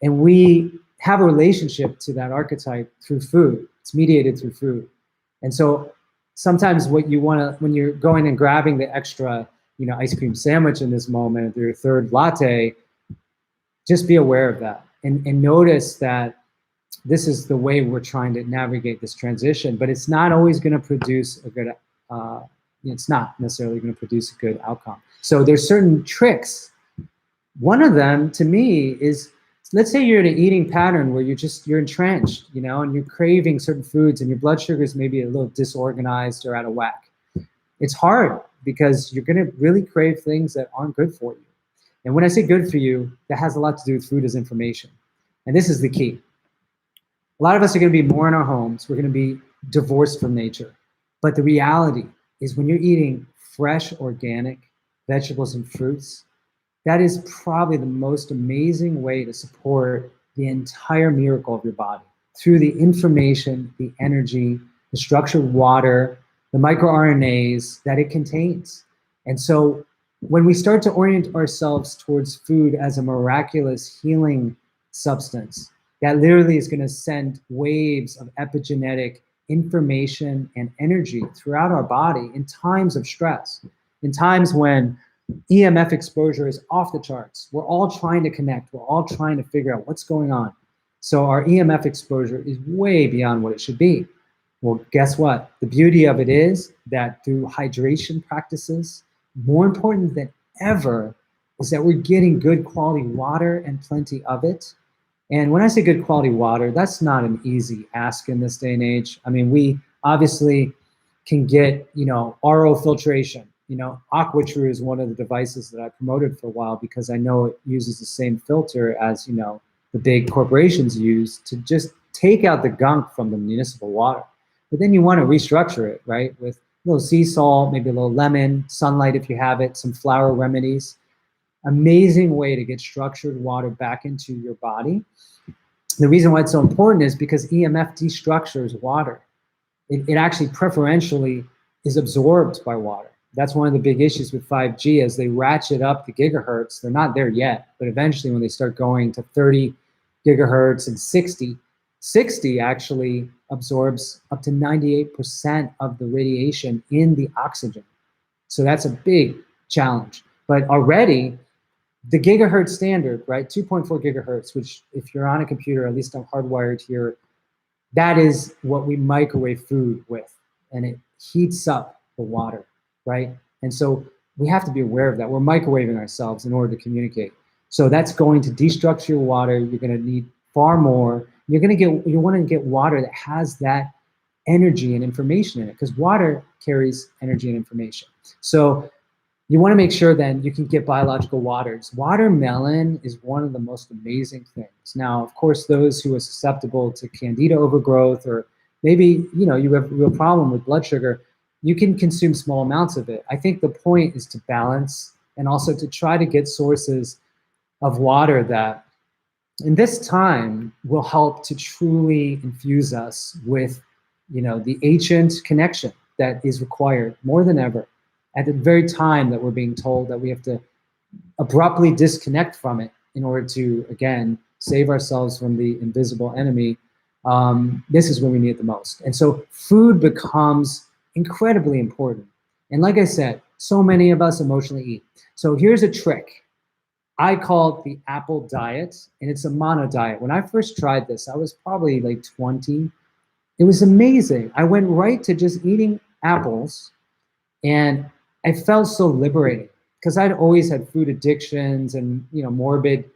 And we have a relationship to that archetype through food. It's mediated through food. And so sometimes what you want to, when you're going and grabbing the extra, ice cream sandwich in this moment, or your third latte, just be aware of that and notice that this is the way we're trying to navigate this transition, but it's not always going to produce a good, it's not necessarily going to produce a good outcome. So there's certain tricks. One of them to me is, let's say you're in an eating pattern where you're entrenched, and you're craving certain foods and your blood sugar is maybe a little disorganized or out of whack. It's hard because you're going to really crave things that aren't good for you. And when I say good for you, that has a lot to do with food as information. And this is the key. A lot of us are going to be more in our homes. We're going to be divorced from nature. But the reality is when you're eating fresh, organic vegetables and fruits, that is probably the most amazing way to support the entire miracle of your body through the information, the energy, the structured water, the microRNAs that it contains. And so when we start to orient ourselves towards food as a miraculous healing substance, that literally is going to send waves of epigenetic information and energy throughout our body in times of stress, in times when EMF exposure is off the charts. We're all trying to connect. We're all trying to figure out what's going on. So our EMF exposure is way beyond what it should be. Well, guess what? The beauty of it is that through hydration practices, more important than ever, is that we're getting good quality water and plenty of it. And when I say good quality water, that's not an easy ask in this day and age. I mean, we obviously can get, RO filtration. AquaTrue is one of the devices that I promoted for a while because I know it uses the same filter as, the big corporations use to just take out the gunk from the municipal water. But then you want to restructure it, right? With a little sea salt, maybe a little lemon, sunlight if you have it, some flower remedies. Amazing way to get structured water back into your body. The reason why it's so important is because EMF destructures water. It actually preferentially is absorbed by water. That's one of the big issues with 5G as they ratchet up the gigahertz. They're not there yet, but eventually when they start going to 30 gigahertz and 60 actually absorbs up to 98% of the radiation in the oxygen. So that's a big challenge. But already the gigahertz standard, right, 2.4 gigahertz, which if you're on a computer, at least I'm hardwired here, that is what we microwave food with, and it heats up the water, right? And so we have to be aware of that. We're microwaving ourselves in order to communicate. So that's going to destructure your water. You're going to need far more. You want to get water that has that energy and information in it, because water carries energy and information. So you want to make sure then you can get biological waters. Watermelon is one of the most amazing things. Now, of course, those who are susceptible to candida overgrowth, or maybe you have a real problem with blood sugar, you can consume small amounts of it. I think the point is to balance and also to try to get sources of water that in this time will help to truly infuse us with the ancient connection that is required more than ever at the very time that we're being told that we have to abruptly disconnect from it in order to, again, save ourselves from the invisible enemy. This is when we need it the most. And so food becomes incredibly important. And like I said, so many of us emotionally eat. So here's a trick. I call it the apple diet, and it's a mono diet. When I first tried this, I was probably like 20. It was amazing. I went right to just eating apples, and I felt so liberating because I'd always had food addictions and morbid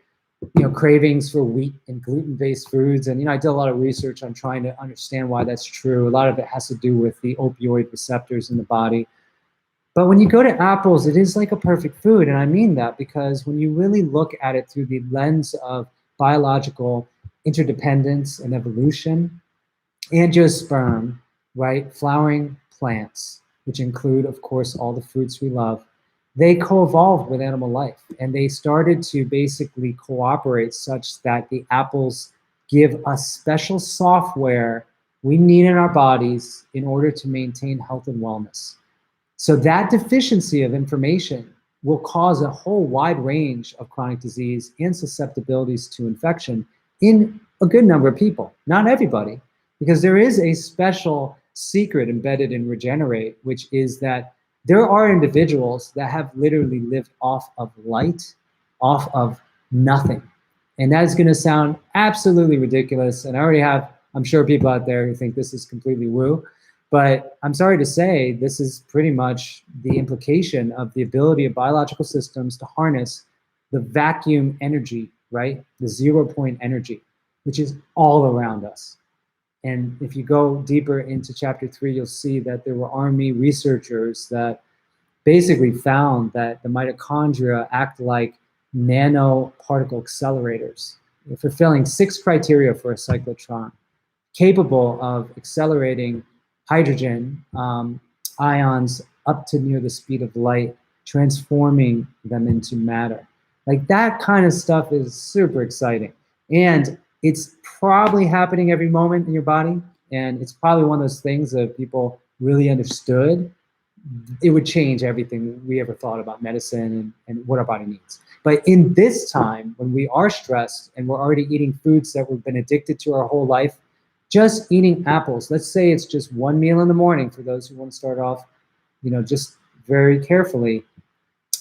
cravings for wheat and gluten-based foods. And I did a lot of research on trying to understand why that's true. A lot of it has to do with the opioid receptors in the body. But when you go to apples, it is like a perfect food. And I mean that because when you really look at it through the lens of biological interdependence and evolution, angiosperm, right, flowering plants, which include, of course, all the fruits we love, they co-evolved with animal life. And they started to basically cooperate such that the apples give us special software we need in our bodies in order to maintain health and wellness. So that deficiency of information will cause a whole wide range of chronic disease and susceptibilities to infection in a good number of people, not everybody, because there is a special secret embedded in Regenerate, which is that there are individuals that have literally lived off of light, off of nothing. And that is going to sound absolutely ridiculous. And I already have, I'm sure, people out there who think this is completely woo. But I'm sorry to say, this is pretty much the implication of the ability of biological systems to harness the vacuum energy, right? The 0 point energy, which is all around us. And if you go deeper into chapter 3, you'll see that there were Army researchers that basically found that the mitochondria act like nanoparticle accelerators, fulfilling 6 criteria for a cyclotron. capable of accelerating hydrogen ions up to near the speed of light, transforming them into matter. Like that kind of stuff is super exciting. And it's probably happening every moment in your body. And it's probably one of those things that if people really understood, it would change everything we ever thought about medicine and what our body needs. But in this time, when we are stressed and we're already eating foods that we've been addicted to our whole life, just eating apples, let's say it's just one meal in the morning for those who want to start off, just very carefully.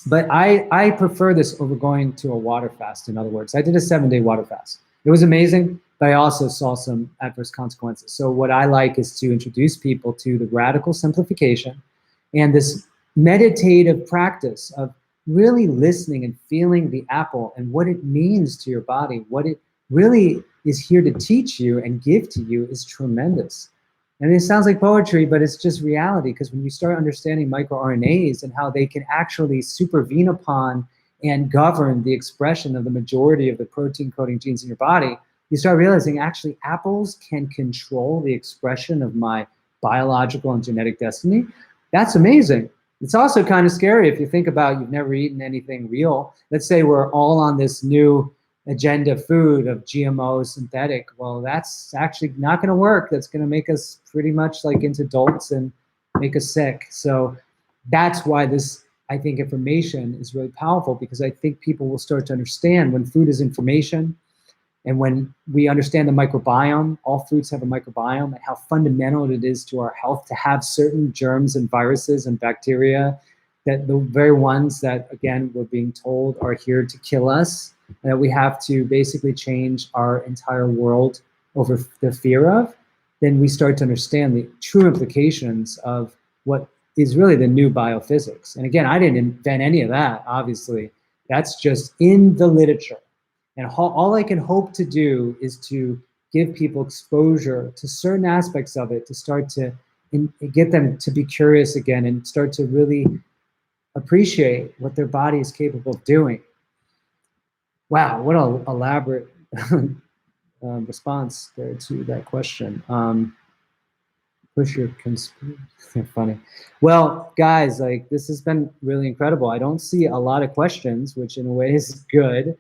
But I prefer this over going to a water fast, in other words. I did a 7-day water fast. It was amazing, but I also saw some adverse consequences. So what I like is to introduce people to the radical simplification and this meditative practice of really listening and feeling the apple and what it means to your body, what it really is here to teach you and give to you is tremendous. And it sounds like poetry, but it's just reality, because when you start understanding microRNAs and how they can actually supervene upon and govern the expression of the majority of the protein coding genes in your body, you start realizing actually apples can control the expression of my biological and genetic destiny. That's amazing. It's also kind of scary if you think about you've never eaten anything real. Let's say we're all on this new agenda food of GMO synthetic. Well, that's actually not going to work. That's going to make us pretty much like into adults and make us sick. So that's why this, I think, information is really powerful, because I think people will start to understand when food is information. And when we understand the microbiome, all foods have a microbiome, and how fundamental it is to our health to have certain germs and viruses and bacteria, that the very ones that, again, we're being told are here to kill us, and that we have to basically change our entire world over the fear of, then we start to understand the true implications of what is really the new biophysics. And again, I didn't invent any of that, obviously. That's just in the literature. And all I can hope to do is to give people exposure to certain aspects of it, to start to get them to be curious again and start to really appreciate what their body is capable of doing. Wow, what an elaborate response there to that question. Push your conspiracy. Funny. Well, guys, like this has been really incredible. I don't see a lot of questions, which in a way is good.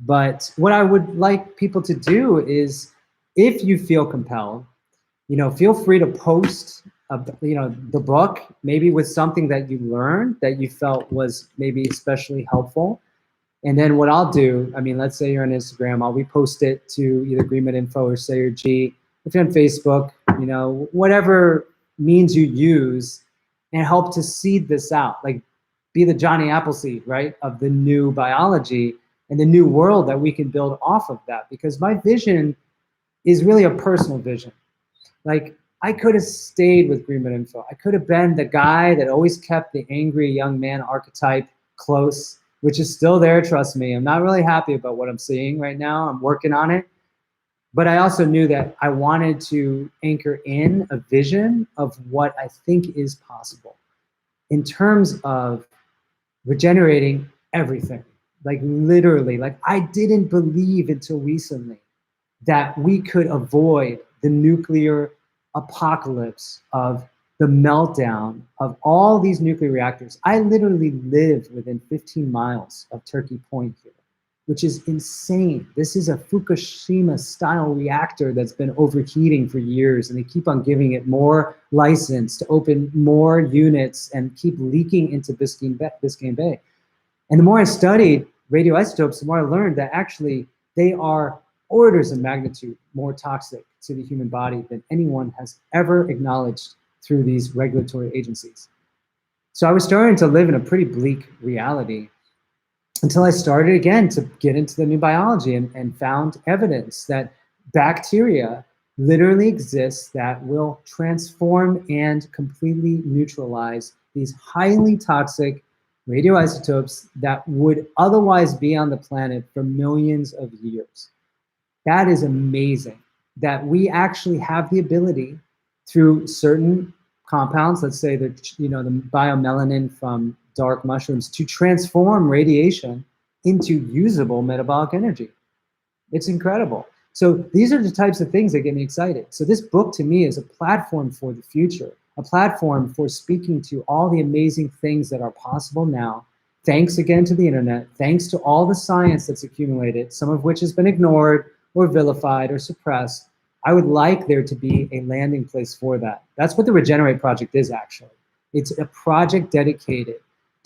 But what I would like people to do is, if you feel compelled, feel free to post, the book, maybe with something that you learned that you felt was maybe especially helpful. And then what I'll do, let's say you're on Instagram, I'll repost it to either Greenman Info or Sayer G. If you're on Facebook, whatever means you use, and help to seed this out. Like, be the Johnny Appleseed, right, of the new biology and the new world that we can build off of that. Because my vision is really a personal vision. Like, I could have stayed with Greenman Info. I could have been the guy that always kept the angry young man archetype close, which is still there, trust me. I'm not really happy about what I'm seeing right now. I'm working on it. But I also knew that I wanted to anchor in a vision of what I think is possible in terms of regenerating everything. Like, literally, like, I didn't believe until recently that we could avoid the nuclear apocalypse of the meltdown of all these nuclear reactors. I literally live within 15 miles of Turkey Point here, which is insane. This is a Fukushima-style reactor that's been overheating for years, and they keep on giving it more license to open more units and keep leaking into Biscayne Bay. And the more I studied radioisotopes, the more I learned that actually they are orders of magnitude more toxic to the human body than anyone has ever acknowledged through these regulatory agencies. So I was starting to live in a pretty bleak reality until I started again to get into the new biology and found evidence that bacteria literally exists that will transform and completely neutralize these highly toxic radioisotopes that would otherwise be on the planet for millions of years. That is amazing, that we actually have the ability through certain compounds, let's say the biomelanin from dark mushrooms, to transform radiation into usable metabolic energy. It's incredible. So these are the types of things that get me excited. So this book to me is a platform for the future, a platform for speaking to all the amazing things that are possible now. Thanks again to the internet, thanks to all the science that's accumulated, some of which has been ignored or vilified or suppressed. I would like there to be a landing place for that. That's what the Regenerate Project is, actually. It's a project dedicated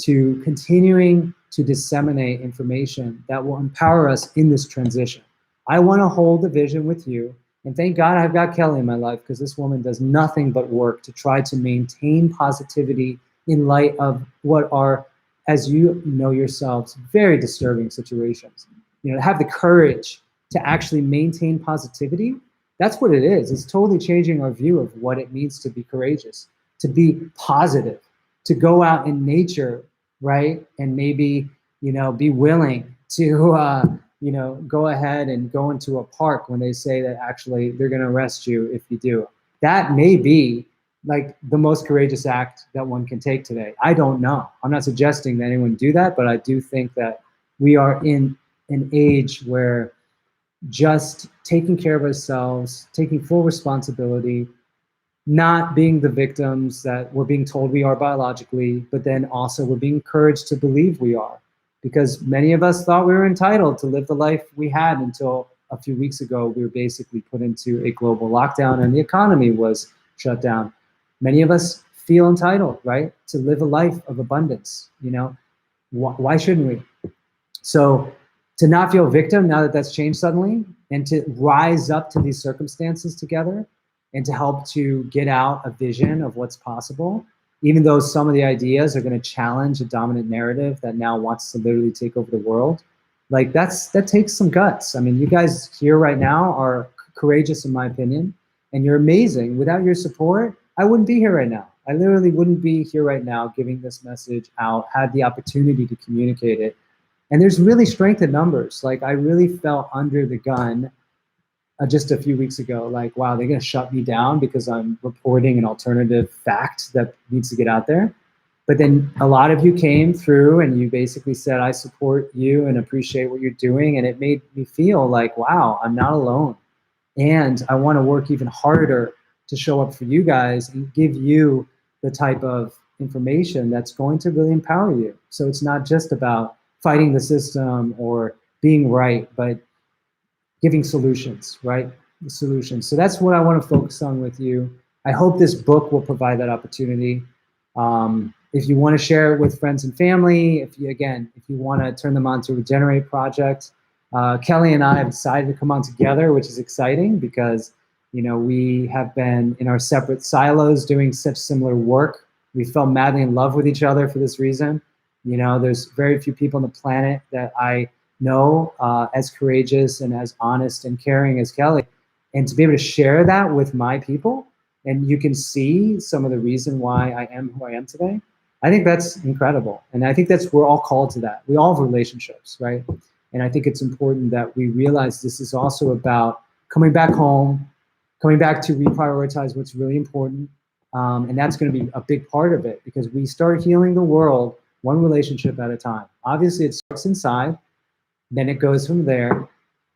to continuing to disseminate information that will empower us in this transition. I want to hold the vision with you. And thank God I've got Kelly in my life, because this woman does nothing but work to try to maintain positivity in light of what are, as you know yourselves, very disturbing situations. You know, to have the courage to actually maintain positivity, that's what it is. It's totally changing our view of what it means to be courageous, to be positive, to go out in nature, right? And maybe, you know, be willing to, you know, go ahead and go into a park when they say that actually they're going to arrest you if you do. That may be like the most courageous act that one can take today. I don't know. I'm not suggesting that anyone do that, but I do think that we are in an age where just taking care of ourselves, taking full responsibility, not being the victims that we're being told we are biologically, but then also we're being encouraged to believe we are. Because many of us thought we were entitled to live the life we had until a few weeks ago. We were basically put into a global lockdown and the economy was shut down. Many of us feel entitled, right, to live a life of abundance. You know, why shouldn't we? So to not feel a victim now that that's changed suddenly, and to rise up to these circumstances together, and to help to get out a vision of what's possible, even though some of the ideas are going to challenge a dominant narrative that now wants to literally take over the world. Like that takes some guts. I mean, you guys here right now are courageous in my opinion, and you're amazing. Without your support, I wouldn't be here right now. I literally wouldn't be here right now giving this message out, had the opportunity to communicate it. And there's really strength in numbers. Like I really felt under the gun just a few weeks ago, like, wow, they're going to shut me down because I'm reporting an alternative fact that needs to get out there. But then a lot of you came through and you basically said, I support you and appreciate what you're doing. And it made me feel like, wow, I'm not alone. And I want to work even harder to show up for you guys and give you the type of information that's going to really empower you. So it's not just about fighting the system or being right, but giving solutions, right? The solutions. So that's what I want to focus on with you. I hope this book will provide that opportunity. If you want to share it with friends and family, if you want to turn them on to Regenerate Project, Kelly and I have decided to come on together, which is exciting because, you know, we have been in our separate silos doing such similar work. We fell madly in love with each other for this reason. You know, there's very few people on the planet that I know as courageous and as honest and caring as Kelly. And to be able to share that with my people, and you can see some of the reason why I am who I am today, I think that's incredible. And I think we're all called to that. We all have relationships, right? And I think it's important that we realize this is also about coming back home, coming back to reprioritize what's really important. And that's going to be a big part of it, because we start healing the world one relationship at a time. Obviously, it starts inside, then it goes from there,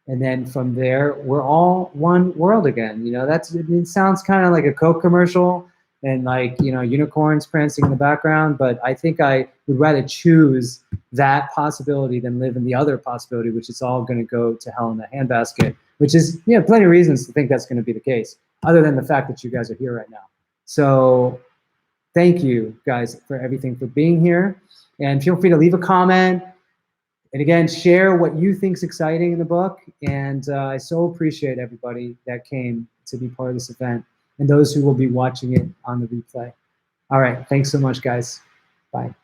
and then from there, we're all one world again. You know, it sounds kind of like a Coke commercial and like, you know, unicorns prancing in the background, but I think I would rather choose that possibility than live in the other possibility, which is all going to go to hell in a handbasket, which is, you know, plenty of reasons to think that's going to be the case, other than the fact that you guys are here right now. So thank you guys for everything, for being here, and feel free to leave a comment. And again, share what you think is exciting in the book. And I so appreciate everybody that came to be part of this event, and those who will be watching it on the replay. All right, thanks so much, guys. Bye.